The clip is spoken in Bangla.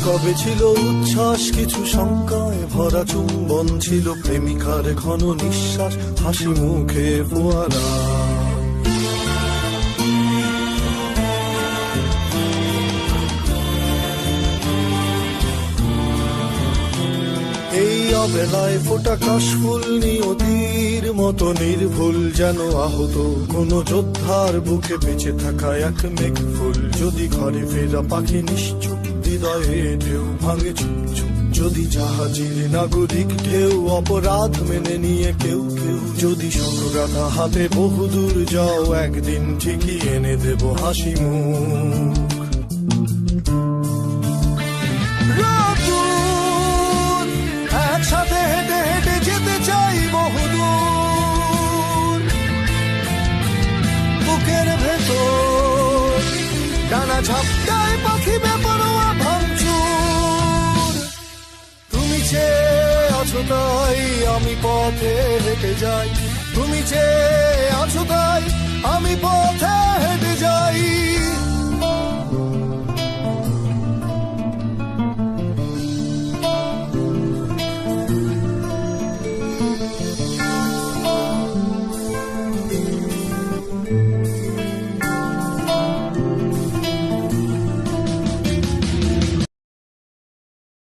কবে ছিল উচ্ছ্বাস, কিছু শঙ্কায় ভরা চুম্বন ছিল প্রেমিকার ঘন নিঃশ্বাস, হাসি মুখে ফোয়ারা। এই অবেলায় ফোটা কাশফুল নিয়তির মতো নির্ভুল, যেন আহত কোন যোদ্ধার বুকে বেঁচে থাকা এক মেঘফুল। যদি ঘরে ফেরা পাখি নিশ্চুপ, হৃদয়ে ঢেউ ভাঙে চুপচুপ। যদি জাহাজের নাগরিক ঢেউ অপরাধ মেনে নিয়ে কেউ কেউ, যদি সঙ্গগাথা হাতে বহুদূর যাও, একদিন ঠিকই এনে দেব হাসি মুখ। একসাথে হেঁটে হেঁটে যেতে চাই বহুদূর, বুকের ভেতর ডানা ঝাপটায় পাখি বেপরোয়া ভাঙচুর। তুমি চেয়ে আছো তাই আমি পথে হেঁটে যাই,